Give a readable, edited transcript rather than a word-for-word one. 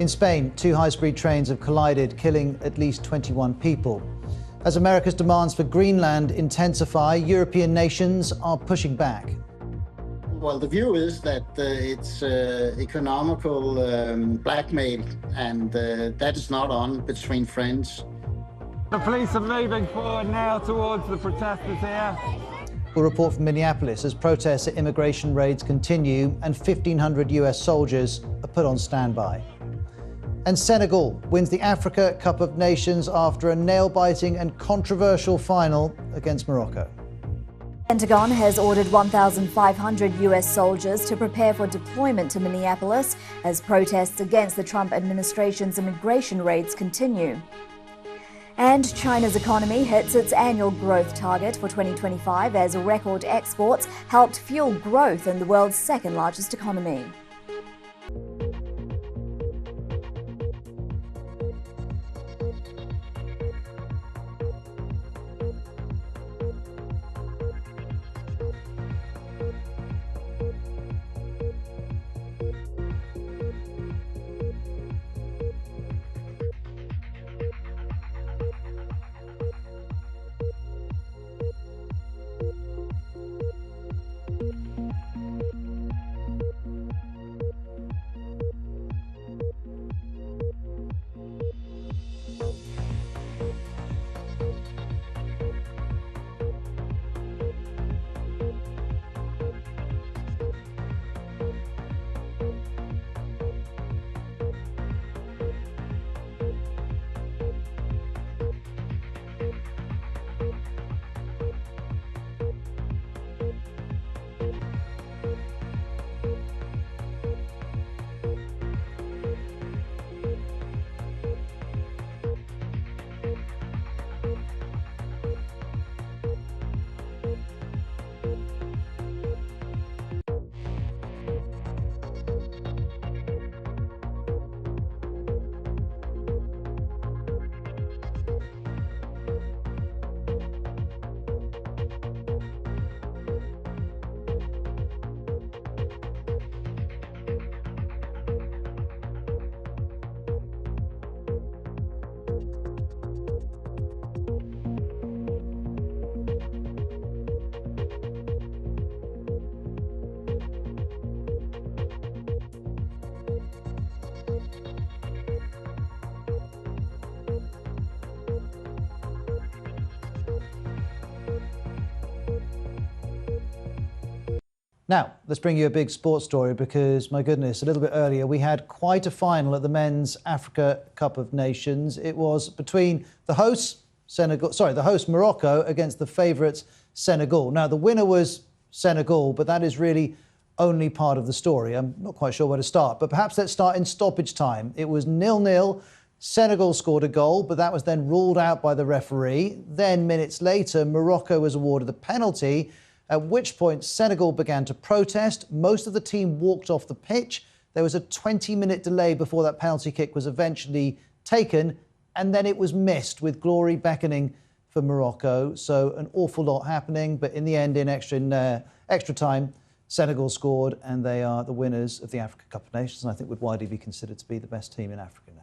In Spain, two high-speed trains have collided, killing at least 21 people. As America's demands for Greenland intensify, European nations are pushing back. Well, the view is that it's economical blackmail, and that is not on between friends. The police are moving forward now towards the protesters here. We'll report from Minneapolis as protests at immigration raids continue and 1,500 US soldiers are put on standby. And Senegal wins the Africa Cup of Nations after a nail-biting and controversial final against Morocco. The Pentagon has ordered 1,500 US soldiers to prepare for deployment to Minneapolis as protests against the Trump administration's immigration raids continue. And China's economy hits its annual growth target for 2025 as record exports helped fuel growth in the world's second largest economy. Now, let's bring you a big sports story because, my goodness, a little bit earlier we had quite a final at the Men's Africa Cup of Nations. It was between the hosts, Morocco against the favourites, Senegal. Now, the winner was Senegal, but that is really only part of the story. I'm not quite sure where to start, but perhaps let's start in stoppage time. It was 0-0. Senegal scored a goal, but that was then ruled out by the referee. Then, minutes later, Morocco was awarded the penalty, at which point Senegal began to protest. Most of the team walked off the pitch. There was a 20-minute delay before that penalty kick was eventually taken, and then it was missed, with glory beckoning for Morocco. So an awful lot happening, but in the end, in extra time, Senegal scored, and they are the winners of the Africa Cup of Nations, and I think would widely be considered to be the best team in Africa now.